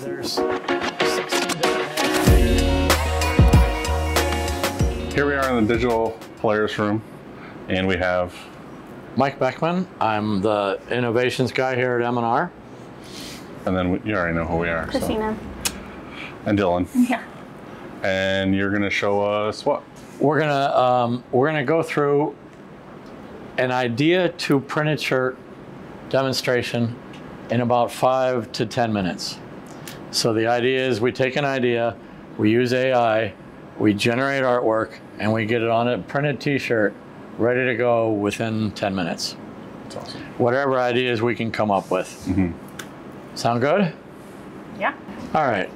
There's 16 different. Here we are in the digital Polaris room, and we have Mike Beckman. I'm the innovations guy here at M&R. And then you already know who we are. Christina. So. And Dylan. Yeah. And you're gonna show us what? We're gonna go through an idea to printed shirt demonstration in about 5 to 10 minutes. So the idea is we take an idea, we use AI, we generate artwork, and we get it on a printed t-shirt ready to go within 10 minutes. That's awesome. Whatever ideas we can come up with. Mm-hmm. Sound good? Yeah. All right.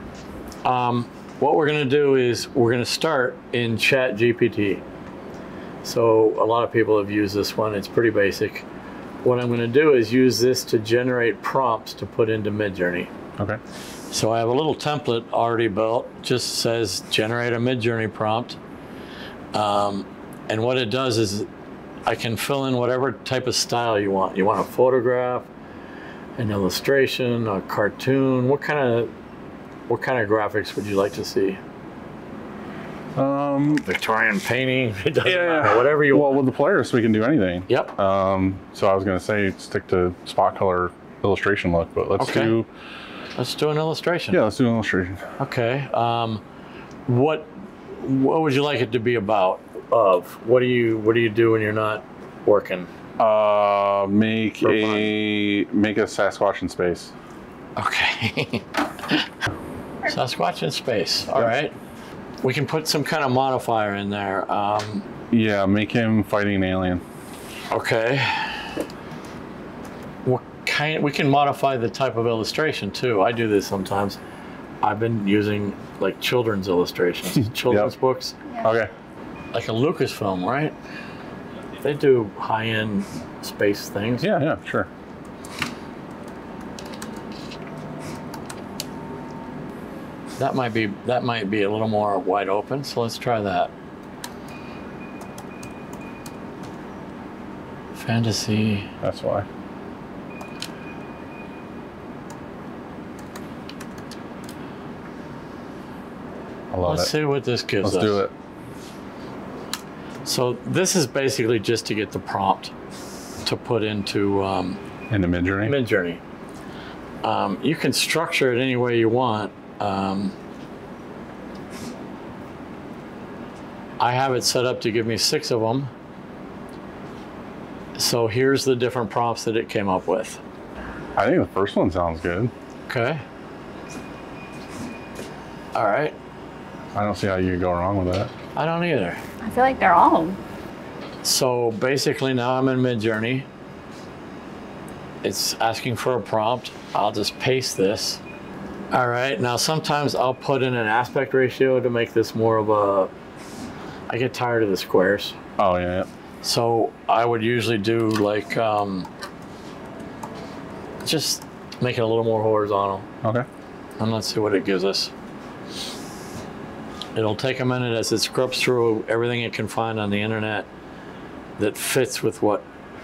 What we're going to do is we're going to start in ChatGPT. So a lot of people have used this one. It's pretty basic. What I'm going to do is use this to generate prompts to put into Midjourney. Okay. So I have a little template already built. Just says generate a Midjourney prompt. And what it does is I can fill in whatever type of style you want. You want a photograph, an illustration, a cartoon. What kind of graphics would you like to see? Victorian painting. It doesn't matter. Whatever you want. Well, with the Polaris, we can do anything. Yep. So I was going to say stick to spot color illustration look, but let's do an illustration. Yeah, let's do an illustration. Okay. What would you like it to be about? What do you do when you're not working? Make a Sasquatch in space. Okay. Sasquatch in space. All right. We can put some kind of modifier in there. Yeah, make him fighting an alien. Okay. We can modify the type of illustration too. I do this sometimes. I've been using like children's illustrations, children's books. Yeah. Okay. Like a Lucasfilm, right? They do high-end space things. Yeah, sure. That might be a little more wide open, so let's try that. Fantasy. That's why. I love it. Let's see what this gives us. Let's do it. So this is basically just to get the prompt to put into Midjourney. Midjourney. You can structure it any way you want. I have it set up to give me 6 of them. So here's the different prompts that it came up with. I think the first one sounds good. Okay. All right. I don't see how you could go wrong with that. I don't either. I feel like they're all. So basically now I'm in Midjourney. It's asking for a prompt. I'll just paste this. All right, now sometimes I'll put in an aspect ratio to make this more of a, I get tired of the squares. Oh, yeah. So I would usually do like, just make it a little more horizontal. Okay. And let's see what it gives us. It'll take a minute as it scrubs through everything it can find on the internet that fits with what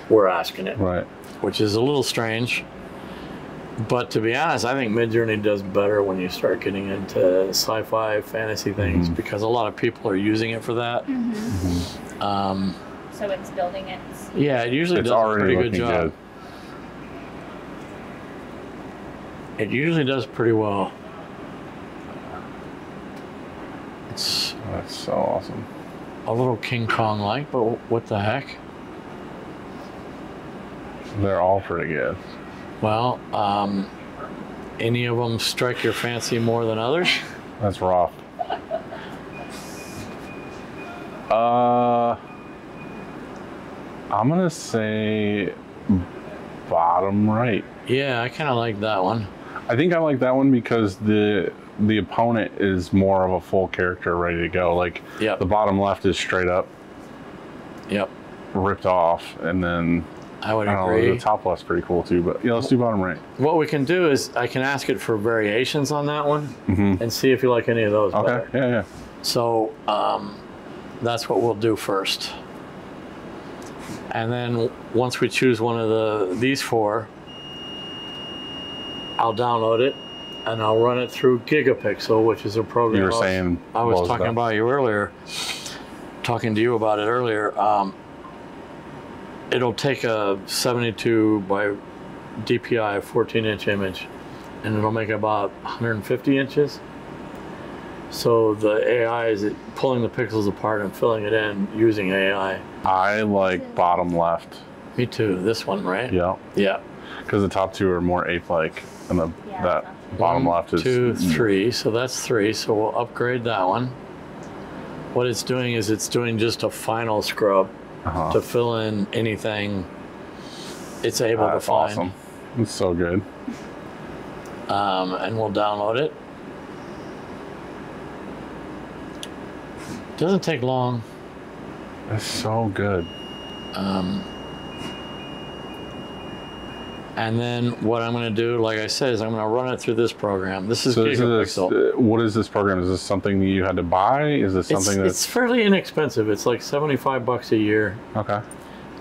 we're asking it. Right. Which is a little strange. But to be honest, I think Midjourney does better when you start getting into sci-fi, fantasy things, because a lot of people are using it for that. So it's building it. Yeah, it usually does a pretty good job. It usually does pretty well. It's that's so awesome. A little King Kong-like, but what the heck? They're all pretty good. Well, any of them strike your fancy more than others? That's rough. I'm gonna say bottom right. Yeah, I kind of like that one. I think I like that one because the opponent is more of a full character ready to go. Like the bottom left is straight up. Yep. Ripped off, and then I would agree. The top left's pretty cool too, but yeah, let's do bottom right. What we can do is I can ask it for variations on that one and see if you like any of those better. Okay, yeah. So that's what we'll do first. And then once we choose one of these 4, I'll download it and I'll run it through Gigapixel, which is a program You were saying I was talking about you earlier, talking to you about it earlier. It'll take a 72 by DPI 14-inch image, and it'll make about 150 inches. So the AI is pulling the pixels apart and filling it in using AI. I like bottom left. Me too. This one, right? Yeah. Yeah. Because the top two are more ape-like, and that bottom left is 2, 3. So that's 3. So we'll upgrade that one. What it's doing is it's doing just a final scrub to fill in anything it's able to find. Awesome. It's so good. And we'll download it. Doesn't take long. It's so good. And then what I'm going to do, like I said, is I'm going to run it through this program. This is Gigapixel. What is this program? Is this something that you had to buy? Is this something it's fairly inexpensive. It's like $75 a year. Okay.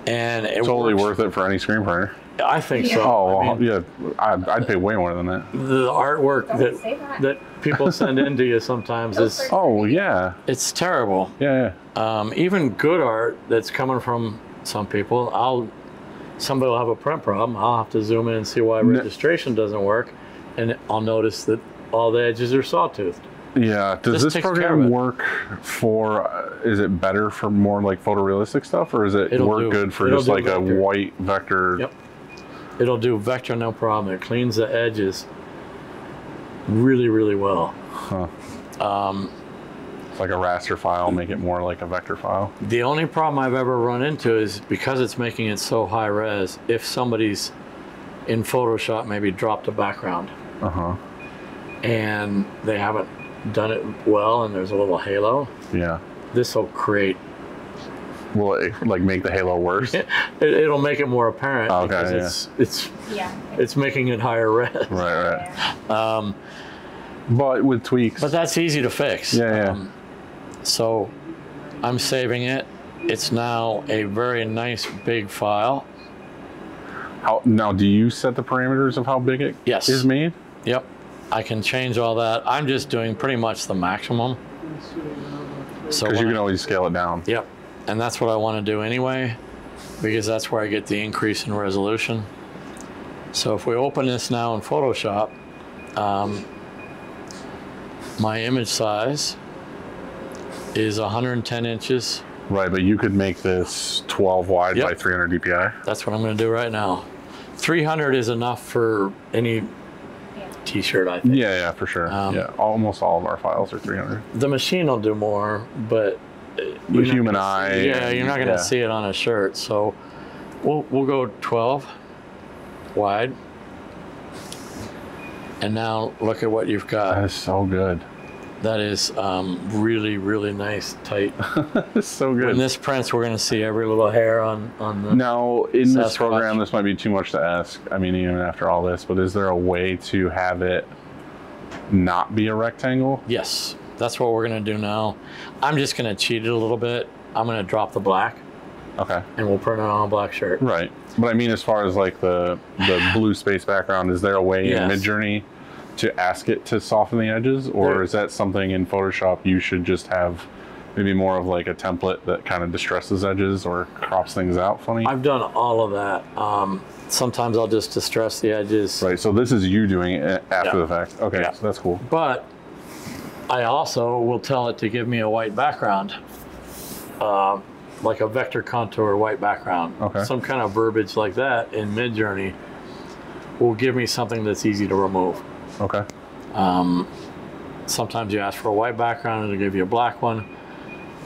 And it totally works. worth it for any screen printer. I think so. Oh, I mean, yeah. I'd pay way more than that. The artwork that people send in to you sometimes is... Oh, yeah. It's terrible. Yeah. Even good art that's coming from some people, somebody will have a print problem. I'll have to zoom in and see why registration doesn't work. And I'll notice that all the edges are sawtoothed. Yeah. Does this program work for, is it better for more like photorealistic stuff, or is it good for just like a white vector? Yep. It'll do vector no problem. It cleans the edges really, really well. Huh. Like a raster file, make it more like a vector file. The only problem I've ever run into is because it's making it so high res, if somebody's in Photoshop maybe dropped a background and they haven't done it well and there's a little halo, this will create... Will it like make the halo worse? It'll make it more apparent because it's making it higher res. Right. But with tweaks. But that's easy to fix. So I'm saving it. It's now a very nice big file. Now, do you set the parameters of how big it is made? Yep. I can change all that. I'm just doing pretty much the maximum. So because you can always scale it down. Yep. And that's what I want to do anyway, because that's where I get the increase in resolution. So if we open this now in Photoshop, my image size is 110 inches. Right, but you could make this 12 wide by 300 DPI. That's what I'm going to do right now. 300 is enough for any t-shirt, I think. Yeah, for sure. Almost all of our files are 300. The machine will do more, but the human eye. You're not going to see it on a shirt. So we'll go 12 wide. And now look at what you've got. That is so good. That is really, really nice, tight. It's so good. When this prints, we're going to see every little hair on the... Now, in this program, this might be too much to ask. I mean, even after all this, but is there a way to have it not be a rectangle? Yes. That's what we're going to do now. I'm just going to cheat it a little bit. I'm going to drop the black. Okay. And we'll print it on a black shirt. Right. But I mean, as far as like the blue space background, is there a way in Midjourney to ask it to soften the edges? Or is that something in Photoshop you should just have maybe more of like a template that kind of distresses edges or crops things out funny? I've done all of that. Sometimes I'll just distress the edges. Right. So this is you doing it after the fact. Okay. So that's cool. But I also will tell it to give me a white background, like a vector contour white background. Okay. Some kind of verbiage like that in Midjourney will give me something that's easy to remove. Okay. Sometimes you ask for a white background and it'll give you a black one.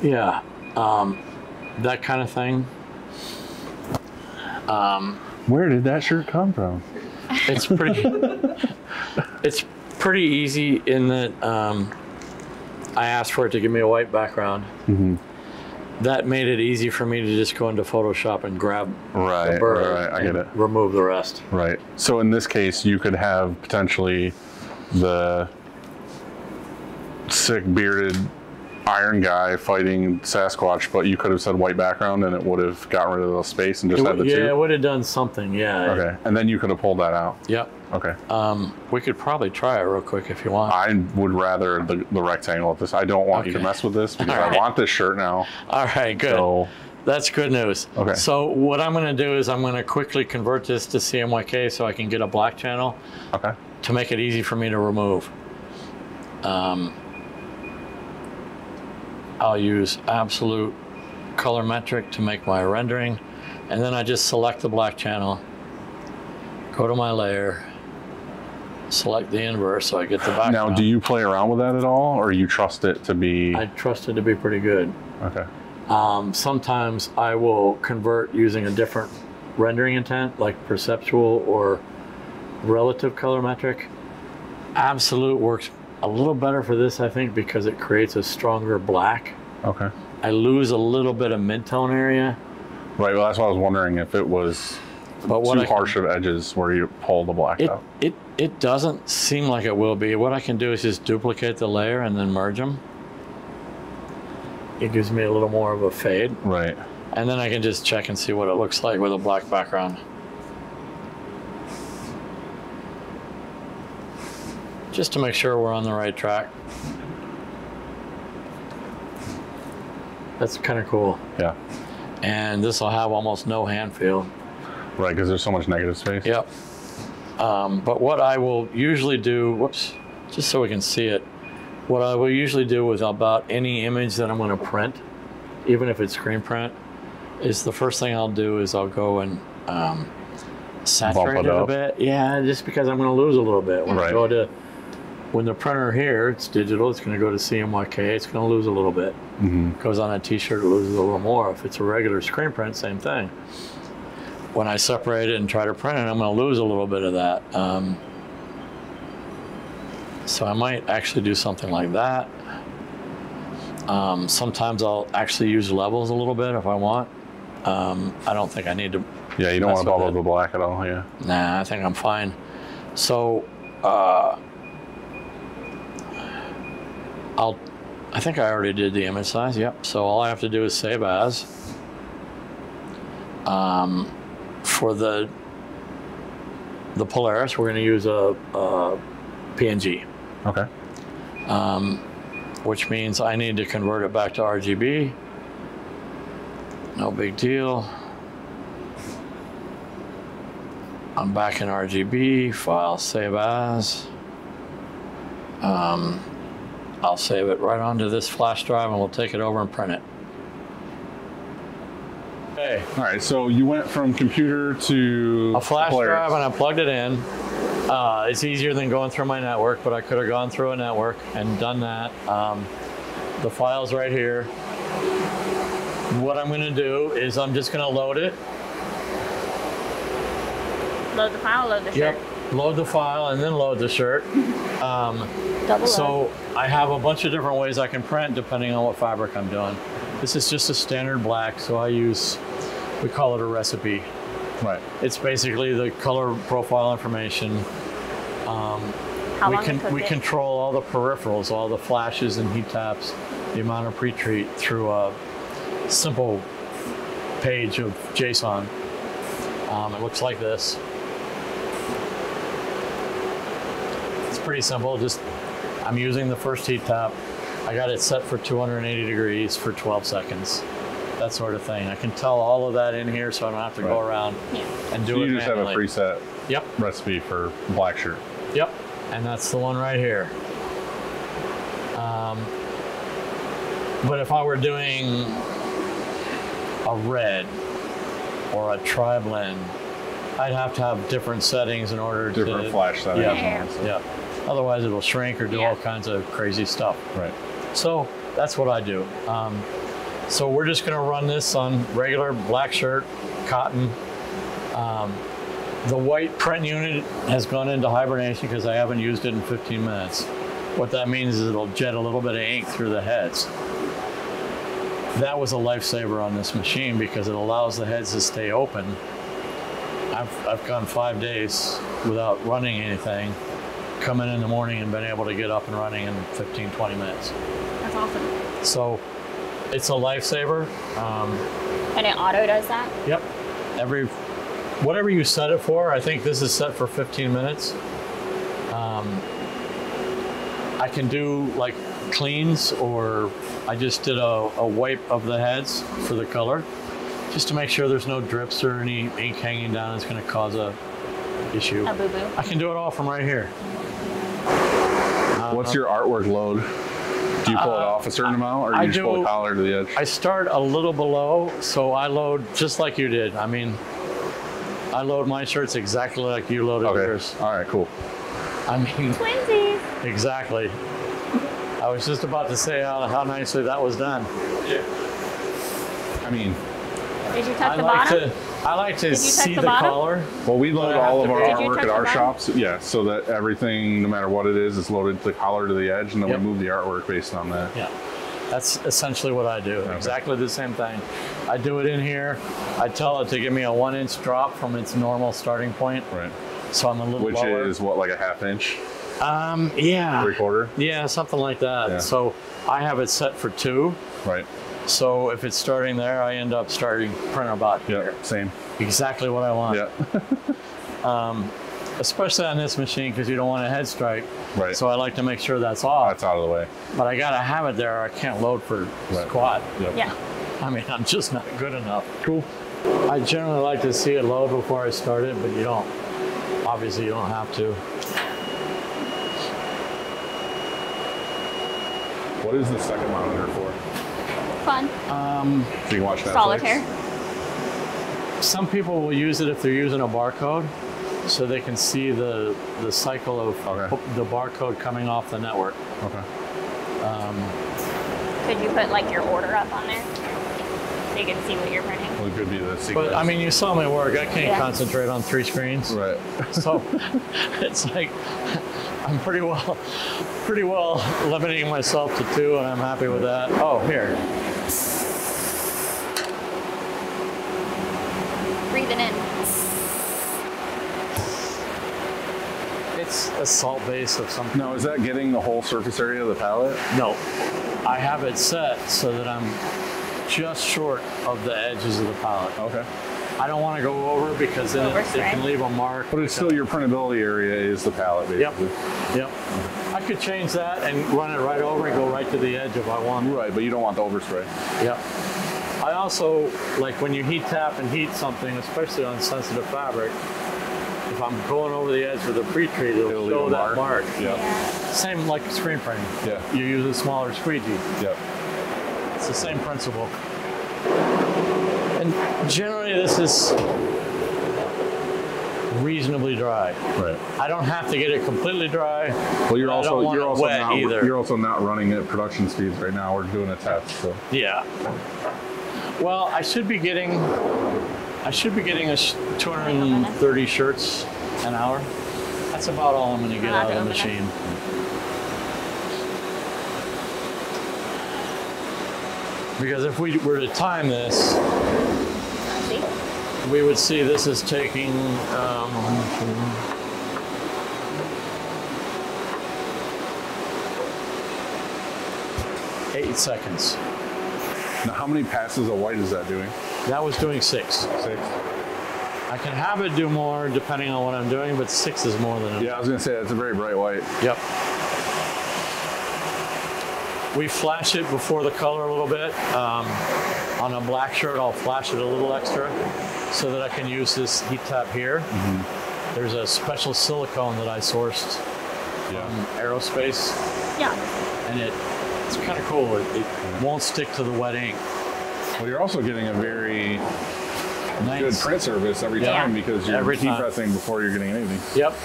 Yeah. That kind of thing. Where did that shirt come from? It's pretty. It's pretty easy in that I asked for it to give me a white background. That made it easy for me to just go into Photoshop and grab the bird I get it. Remove the rest. Right. So in this case, you could have potentially the sick bearded iron guy fighting Sasquatch, but you could have said white background and it would have gotten rid of the space and just had the two? Yeah, it would have done something, yeah. Okay, and then you could have pulled that out? Yep. Okay. We could probably try it real quick if you want. I would rather the rectangle of this. I don't want you to mess with this because I want this shirt now. All right, good. So, that's good news. Okay. So what I'm going to do is I'm going to quickly convert this to CMYK so I can get a black channel. Okay. To make it easy for me to remove. I'll use absolute color metric to make my rendering, and then I just select the black channel, go to my layer, select the inverse so I get the background. Now, do you play around with that at all, or you trust it to be? I trust it to be pretty good. Okay. Sometimes I will convert using a different rendering intent, like perceptual or relative color metric. Absolute works a little better for this, I think, because it creates a stronger black. Okay. I lose a little bit of mid-tone area. Right, well, that's why I was wondering if it was too harsh of edges where you pull the black out. It doesn't seem like it will be. What I can do is just duplicate the layer and then merge them. It gives me a little more of a fade. Right. And then I can just check and see what it looks like with a black background. Just to make sure we're on the right track. That's kind of cool. Yeah. And this will have almost no hand feel. Right, because there's so much negative space. Yep. But what I will usually do, whoops, just so we can see it, what I will usually do with about any image that I'm going to print, even if it's screen print, is the first thing I'll do is I'll go and saturate it a bit. Yeah, just because I'm going to lose a little bit. When I go to, when the printer here, it's digital, it's going to go to CMYK, it's going to lose a little bit. Goes on a t-shirt, it loses a little more. If it's a regular screen print, same thing. When I separate it and try to print it, I'm going to lose a little bit of that. So I might actually do something like that. Sometimes I'll actually use levels a little bit if I want. I don't think I need to. Yeah, you don't want to bubble the black at all, yeah. Nah, I think I'm fine. So I think I already did the image size, yep. So all I have to do is save as. For the Polaris, we're going to use a PNG. Okay. Which means I need to convert it back to RGB. No big deal. I'm back in RGB, file save as. I'll save it right onto this flash drive and we'll take it over and print it. Okay. All right, so you went from computer to a flash Polaris. drive and I plugged it in. It's easier than going through my network, but I could have gone through a network and done that. The file's right here. What I'm going to do is I'm just going to load it. Load the file, load the shirt. Yep, load the file and then load the shirt. So I have a bunch of different ways I can print depending on what fabric I'm doing. This is just a standard black, so I use, we call it a recipe. Right. It's basically the color profile information. We control all the peripherals, all the flashes and heat taps, the amount of pre-treat through a simple page of JSON. It looks like this. It's pretty simple. Just I'm using the first heat tap. I got it set for 280 degrees for 12 seconds. That sort of thing. I can tell all of that in here so I don't have to go around and do it manually. You just have a preset recipe for black shirt. Yep, and that's the one right here. But if I were doing a red or a tri-blend, I'd have to have different settings in order to... Different flash settings. Yeah. Otherwise it'll shrink or do all kinds of crazy stuff. Right. So that's what I do. So we're just going to run this on regular black shirt, cotton. The white print unit has gone into hibernation because I haven't used it in 15 minutes. What that means is it'll jet a little bit of ink through the heads. That was a lifesaver on this machine because it allows the heads to stay open. I've gone 5 days without running anything come in the morning and been able to get up and running in 15, 20 minutes. That's awesome. So it's a lifesaver. And it auto does that? Yep. Whatever you set it for, I think this is set for 15 minutes. I can do like cleans, or I just did a wipe of the heads for the color, just to make sure there's no drips or any ink hanging down that's going to cause a issue. A boo-boo. I can do it all from right here. What's your artwork load? Do you pull it off a certain amount, or do you just pull the collar to the edge? I start a little below, so I load just like you did. I mean, I load my shirts exactly like you loaded yours. All right, cool. I mean, Twinsies. Exactly. I was just about to say how nicely that was done. Yeah. I mean, did you touch the bottom? I like to see the bottom? collar. Well, we load all of our Did you artwork touch at the our bottom? shops, yeah, so that everything, no matter what it is loaded to the collar to the edge, and then Yep. we move the artwork based on that. Yeah, that's essentially what I do. Okay. Exactly the same thing. I do it in here. I tell it to give me a 1-inch drop from its normal starting point. Right. So I'm a little Which lower. is what, like a 1/2 inch? Yeah. 3/4? Yeah, something like that. Yeah. So I have it set for 2. Right. So if it's starting there, I end up starting print about Yeah, here. same. Exactly what I want. Yeah. Especially on this machine, because you don't want a head strike. Right. So I like to make sure that's off. That's out of the way. But I gotta have it there, or I can't load for Right. squat. Yep. Yeah. I mean, I'm just not good enough. Cool. I generally like to see it load before I start it, but you don't. Obviously, you don't have to. What is the second monitor for? Fun. So you can watch Netflix? Solitaire. Some people will use it if they're using a barcode, so they can see the cycle of the barcode coming off the network. Okay. Could you put like your order up on there? So you can see what you're printing? Well, it could be the sequence. But I mean, you saw my work. I can't concentrate on 3 screens. Right. So it's like I'm pretty well limiting myself to 2, and I'm happy with that. Oh, here. Breathing in. It's a salt base of some kind. Now, is that getting the whole surface area of the pallet? No, I have it set so that I'm just short of the edges of the pallet. Okay. I don't want to go over, because then it can leave a mark. But it's still your printability area is the pallet, basically. Yep. I could change that and run it right over and go right to the edge if I want. Right, but you don't want the overspray. Yep. I also, like when you heat tap and heat something, especially on sensitive fabric, if I'm going over the edge with a pre-treat, it'll show that mark. Yep. Same like screen printing. Yeah. You use a smaller squeegee. Yep. It's the same principle. And generally this is reasonably dry. Right. I don't have to get it completely dry. Well, you're also either. You're also not running at production speeds right now. We're doing a test, so. Yeah. Well, I should be getting a 230 shirts an hour. That's about all I'm going to get out of the machine. Because if we were to time this, we would see this is taking 8 seconds. Now, how many passes of white is that doing? That was doing 6. 6. I can have it do more depending on what I'm doing, but 6 is more than enough. Yeah, I was gonna say, that's a very bright white. Yep. We flash it before the color a little bit. On a black shirt, I'll flash it a little extra so that I can use this heat tap here. Mm-hmm. There's a special silicone that I sourced from aerospace. Yeah. And it's kind of cool. It won't stick to the wet ink. Well, you're also getting a very good print service every time because you're heat pressing before you're getting anything. Yep.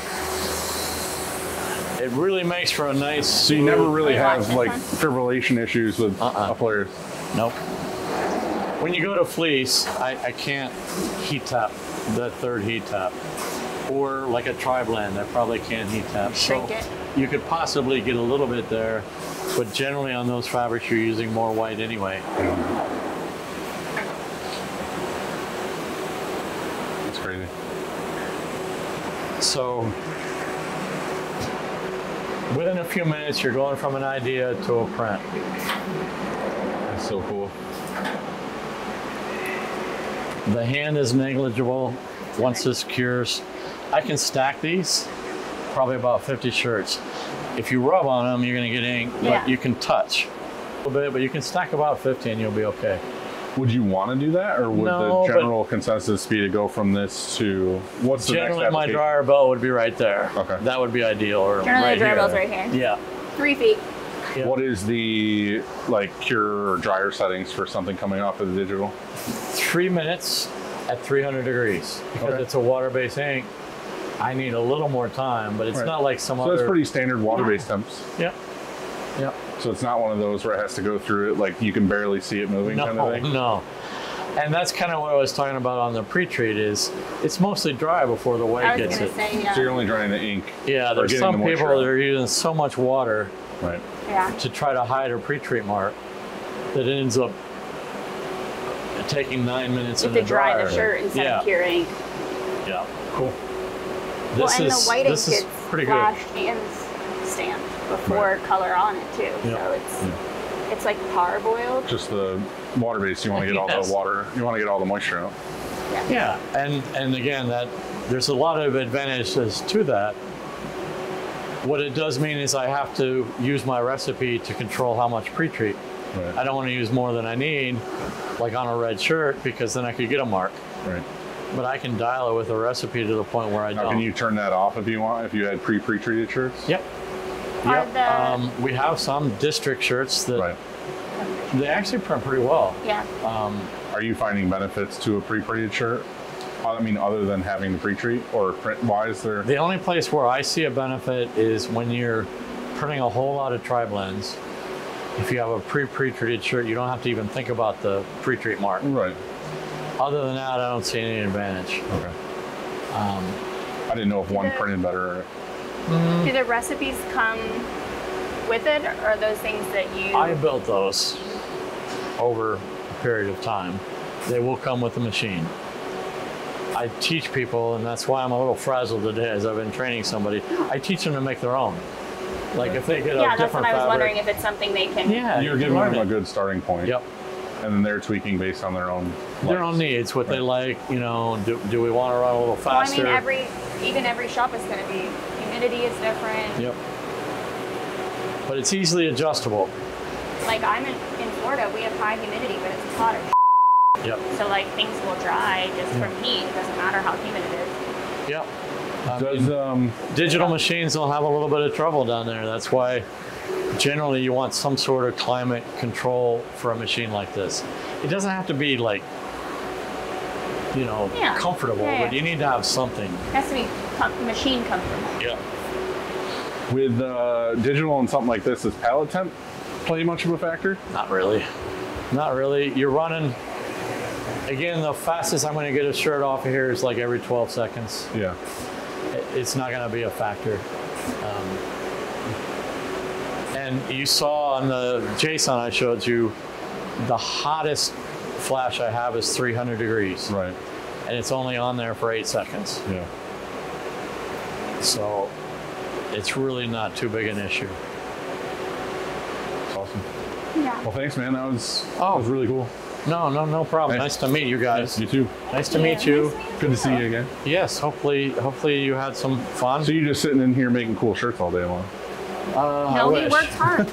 It really makes for a nice. So you never really have like fibrillation issues with a Polaris. Nope. When you go to fleece, I can't heat tap that third heat tap, or like a tri-blend, I probably can't heat tap. Shrink it. You could possibly get a little bit there, but generally on those fabrics you're using more white anyway. That's crazy. So Within a few minutes, you're going from an idea to a print. That's so cool. The hand is negligible once this cures. I can stack these, probably about 50 shirts. If you rub on them, you're gonna get ink, but you can touch a little bit, but you can stack about 50 and you'll be okay. Would you want to do that, or would the general consensus be to go from this to what's the next application? Generally, my dryer belt would be right there. Okay. That would be ideal. Or generally, right the dryer here. belt's right here. Yeah. 3 feet. Yeah. What is the cure or dryer settings for something coming off of the digital? 3 minutes at 300 degrees. Because it's a water-based ink, I need a little more time, but it's not like some other... So it's pretty standard water-based temps. Yep. Yep. So it's not one of those where it has to go through it, like you can barely see it moving kind of thing? No. And that's kind of what I was talking about on the pre-treat is it's mostly dry before the white gets it. Say, So you're only drying the ink. Yeah, there's some people that are using so much water to try to hide a pre-treat mark that it ends up taking 9 minutes in the dryer. To dry the shirt instead of cure ink. Yeah, cool. Well, and the white ink gets flashed and stamped before color on it too. So it's like parboiled. Just the water base. You want to get all the water. You want to get all the moisture out. Yeah, and again, that there's a lot of advantages to that. What it does mean is I have to use my recipe to control how much pre-treat. I don't want to use more than I need, like on a red shirt, because then I could get a mark. But I can dial it with a recipe to the point where I don't. Can you turn that off if you want, if you had pre-treated shirts? Yep. We have some district shirts that they actually print pretty well. Yeah. Are you finding benefits to a pre-treated shirt? I mean, other than having the pre-treat or print-wise there? The only place where I see a benefit is when you're printing a whole lot of tri-blends. If you have a pre-treated shirt, you don't have to even think about the pre-treat mark. Right. Other than that, I don't see any advantage. Okay. I didn't know if one printed better. Do the recipes come with it, or are those things that you... I built those over a period of time. They will come with the machine. I teach people, and that's why I'm a little frazzled today as I've been training somebody. I teach them to make their own. Like if they get a different fabric. Yeah, that's what I was wondering, if it's something they can... Yeah, you're giving them a good starting point. Yep. And then they're tweaking based on their own needs, what they like, you know, do we want to run a little faster? Well, I mean, even every shop is going to be, humidity is different. Yep. But it's easily adjustable. Like I'm in Florida, we have high humidity, but it's hot as Yep. So like things will dry just from heat. It doesn't matter how humid it is. Yep. Digital machines will have a little bit of trouble down there. That's why generally you want some sort of climate control for a machine like this. It doesn't have to be like, you know, comfortable, but you need to have something. It has to be machine comfortable. Yeah. With digital and something like this, does pallet temp play much of a factor? Not really. Not really. You're running, again, the fastest I'm going to get a shirt off of here is like every 12 seconds. Yeah. It's not going to be a factor. And you saw on the JSON I showed you, the hottest flash I have is 300 degrees. Right. And it's only on there for 8 seconds. Yeah. So it's really not too big an issue. That's awesome. Yeah. Well, thanks, man. That was really cool. No problem. Nice to meet you guys. You too. Nice to meet you. Good to see you again. Yes, hopefully you had some fun. So you're just sitting in here making cool shirts all day long? No, he works hard.